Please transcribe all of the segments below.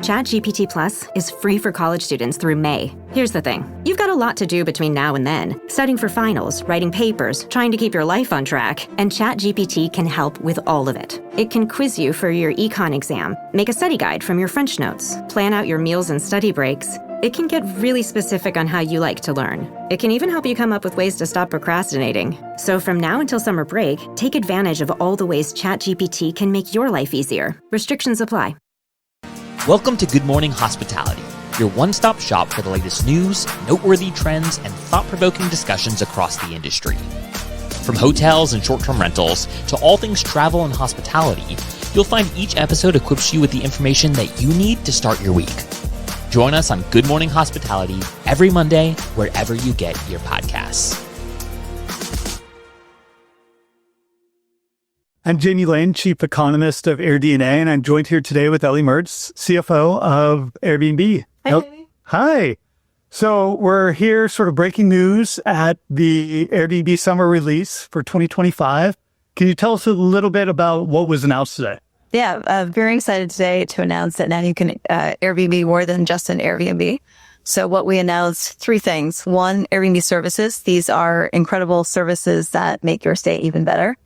ChatGPT Plus is free for college students through May. Here's the thing. You've got a lot to do between now and then. Studying for finals, writing papers, trying to keep your life on track, and ChatGPT can help with all of it. It can quiz you for your econ exam, make a study guide from your French notes, plan out your meals and study breaks. It can get really specific on how you like to learn. It can even help you come up with ways to stop procrastinating. So from now until summer break, take advantage of all the ways ChatGPT can make your life easier. Restrictions apply. Welcome to Good Morning Hospitality, your one-stop shop for the latest news, noteworthy trends, and thought-provoking discussions across the industry. From hotels and short-term rentals to all things travel and hospitality, you'll find each episode equips you with the information that you need to start your week. Join us on Good Morning Hospitality every Monday, wherever you get your podcasts. I'm Jamie Lane, Chief Economist of AirDNA, and I'm joined here today with Ellie Mertz, CFO of Airbnb. Hi. So we're here sort of breaking news at the Airbnb summer release for 2025. Can you tell us a little bit about what was announced today? Yeah, very excited today to announce that now you can Airbnb more than just an Airbnb. So what we announced, three things. One, Airbnb services. These are incredible services that make your stay even better.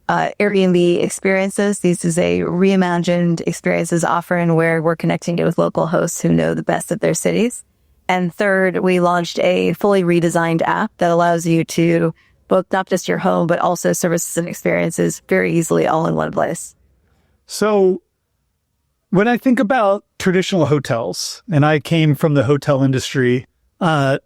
Airbnb experiences. This is a reimagined experiences offering where we're connecting you with local hosts who know the best of their cities. And third, we launched a fully redesigned app that allows you to book not just your home, but also services and experiences very easily all in one place. So when I think about traditional hotels, and I came from the hotel industry, a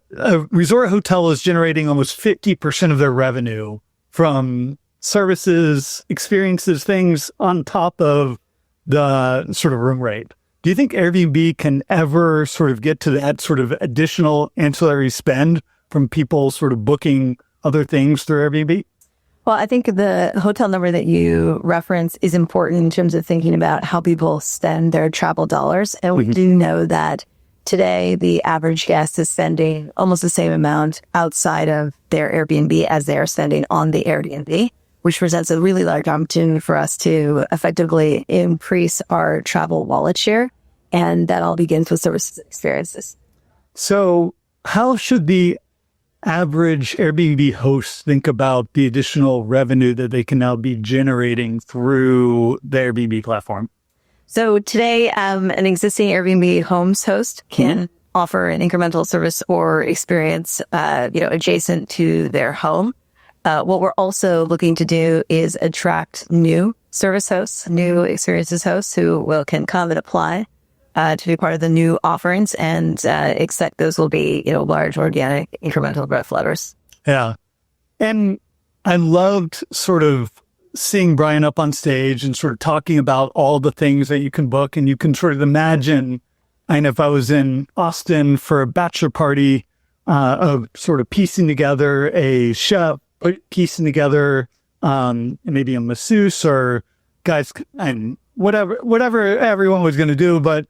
resort hotel is generating almost 50% of their revenue from services, experiences, things on top of the sort of room rate. Do you think Airbnb can ever sort of get to that sort of additional ancillary spend from people sort of booking other things through Airbnb? Well, I think the hotel number that you reference is important in terms of thinking about how people spend their travel dollars. And we do know that today the average guest is spending almost the same amount outside of their Airbnb as they are spending on the Airbnb, which presents a really large opportunity for us to effectively increase our travel wallet share. And that all begins with services and experiences. So how should the average Airbnb host think about the additional revenue that they can now be generating through the Airbnb platform? So today, an existing Airbnb homes host can offer an incremental service or experience, adjacent to their home. What we're also looking to do is attract new service hosts, new experiences hosts who can come and apply to be part of the new offerings, and expect those will be, large organic incremental growth levers. Yeah. And I loved sort of seeing Brian up on stage and sort of talking about all the things that you can book, and you can sort of imagine, and if I was in Austin for a bachelor party, of sort of piecing together a chef, piecing together maybe a masseuse or guys and whatever everyone was going to do. But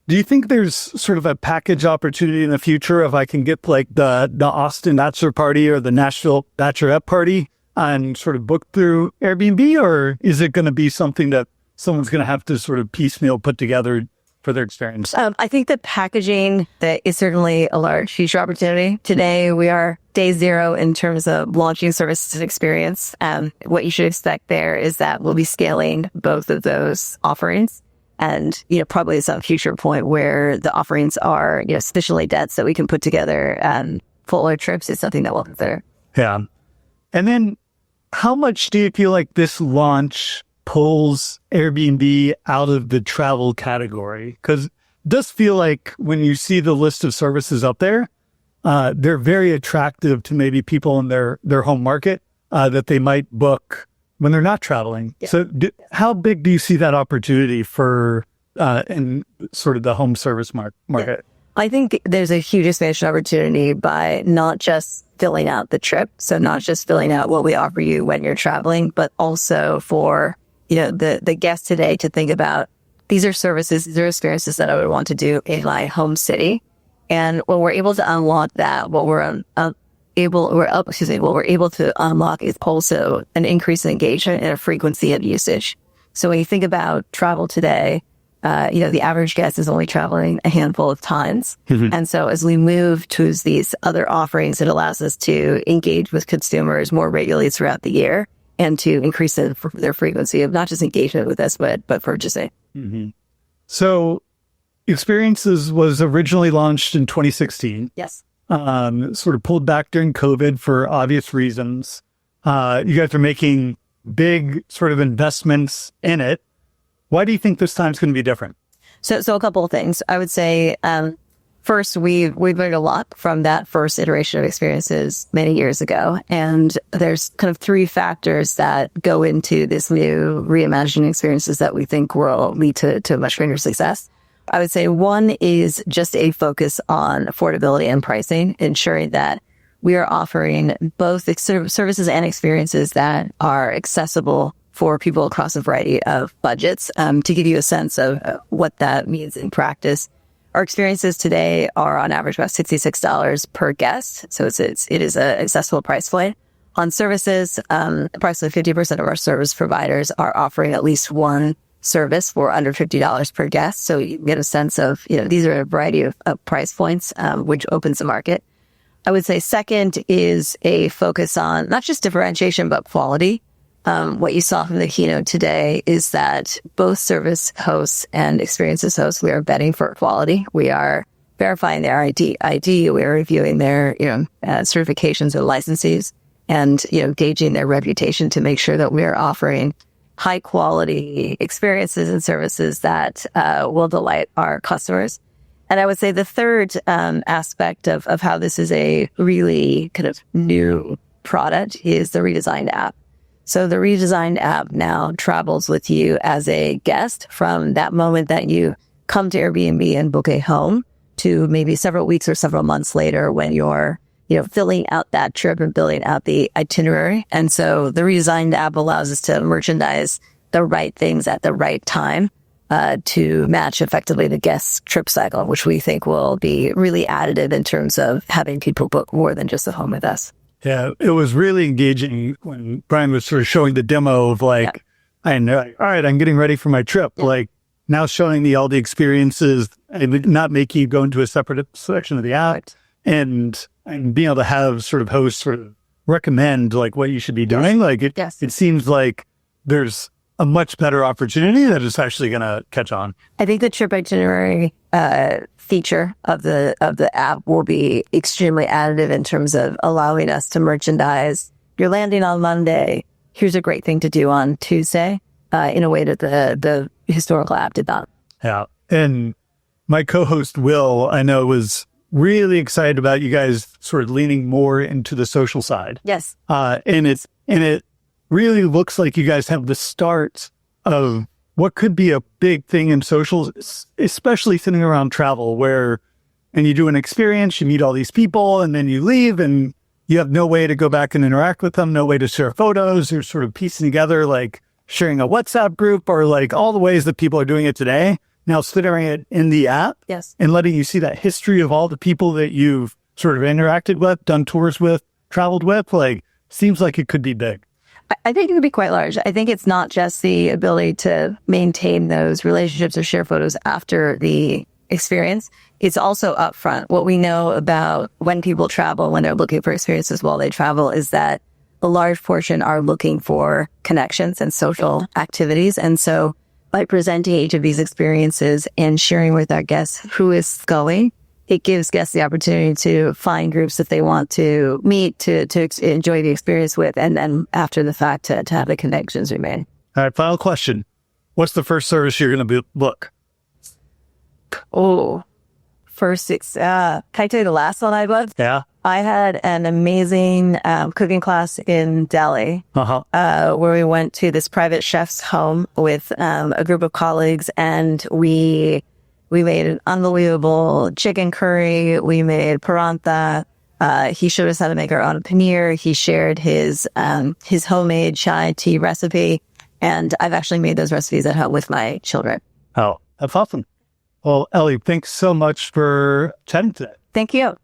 do you think there's sort of a package opportunity in the future if I can get like the Austin bachelor party or the Nashville bachelorette party and sort of book through Airbnb, or is it going to be something that someone's going to have to sort of piecemeal put together for their experience? I think the packaging that is certainly a large future opportunity. Today, we are day zero in terms of launching services and experience. What you should expect there is that we'll be scaling both of those offerings. And, probably some future point where the offerings are, sufficiently dense that we can put together fuller trips is something that we'll consider. Yeah. And then how much do you feel like this launch pulls Airbnb out of the travel category? Because it does feel like when you see the list of services up there, they're very attractive to maybe people in their home market that they might book when they're not traveling. Yeah. So how big do you see that opportunity for in sort of the home service market? Yeah. I think there's a huge expansion opportunity by not just filling out the trip, so not just filling out what we offer you when you're traveling, but also for the guest today to think about, these are services, these are experiences that I would want to do in my home city. And when we're able to unlock that, what we're able to unlock is also an increase in engagement and a frequency of usage. So when you think about travel today, the average guest is only traveling a handful of times. And so as we move to these other offerings, it allows us to engage with consumers more regularly throughout the year and to increase their frequency of not just engagement with us, but purchasing. So Experiences was originally launched in 2016. Yes. Sort of pulled back during COVID for obvious reasons. You guys are making big sort of investments in it. Why do you think this time's going to be different? So a couple of things. I would say, first, we've learned a lot from that first iteration of Experiences many years ago. And there's kind of three factors that go into this new reimagining Experiences that we think will lead to much greater success. I would say one is just a focus on affordability and pricing, ensuring that we are offering both services and experiences that are accessible for people across a variety of budgets. To give you a sense of what that means in practice, our experiences today are on average about $66 per guest. So it is an accessible price point. On services, approximately 50% of our service providers are offering at least one service for under $50 per guest. So you get a sense of, these are a variety of price points, which opens the market. I would say second is a focus on not just differentiation, but quality. What you saw from the keynote today is that both service hosts and experiences hosts, we are betting for quality. We are verifying their ID. We are reviewing their, certifications or licenses and, gauging their reputation to make sure that we are offering high quality experiences and services that will delight our customers. And I would say the third aspect of how this is a really kind of new product is the redesigned app. So the redesigned app now travels with you as a guest from that moment that you come to Airbnb and book a home to maybe several weeks or several months later when you're, filling out that trip and building out the itinerary. And so the redesigned app allows us to merchandise the right things at the right time to match effectively the guest's trip cycle, which we think will be really additive in terms of having people book more than just a home with us. Yeah, it was really engaging when Brian was sort of showing the demo of I know, all right, I'm getting ready for my trip. Yeah. Now showing all the experiences and not making you go into a separate section of the app. Right. And being able to have sort of hosts sort of recommend what you should be doing. It seems like there's a much better opportunity that is actually going to catch on. I think the trip itinerary feature of the app will be extremely additive in terms of allowing us to merchandise. You're landing on Monday. Here's a great thing to do on Tuesday in a way that the historical app did not. Yeah. And my co-host, Will, I know was really excited about you guys sort of leaning more into the social side. Yes. And it really looks like you guys have the start of what could be a big thing in socials, especially sitting around travel and you do an experience, you meet all these people and then you leave and you have no way to go back and interact with them, no way to share photos. You're sort of piecing together, sharing a WhatsApp group or all the ways that people are doing it today. Now centering it in the app. Yes. And letting you see that history of all the people that you've sort of interacted with, done tours with, traveled with, seems like it could be big. I think it could be quite large. I think it's not just the ability to maintain those relationships or share photos after the experience. It's also upfront. What we know about when people travel, when they're looking for experiences while they travel, is that a large portion are looking for connections and social activities. And so by presenting each of these experiences and sharing with our guests who is going, it gives guests the opportunity to find groups that they want to meet, to enjoy the experience with, and then after the fact to have the connections remain. All right, final question. What's the first service you're going to book? Oh, first six. Can I tell you the last one I booked? Yeah. I had an amazing cooking class in Delhi, where we went to this private chef's home with a group of colleagues, and we made an unbelievable chicken curry. We made parantha. He showed us how to make our own paneer. He shared his homemade chai tea recipe, and I've actually made those recipes at home with my children. Oh, that's awesome. Well, Ellie, thanks so much for chatting today. Thank you.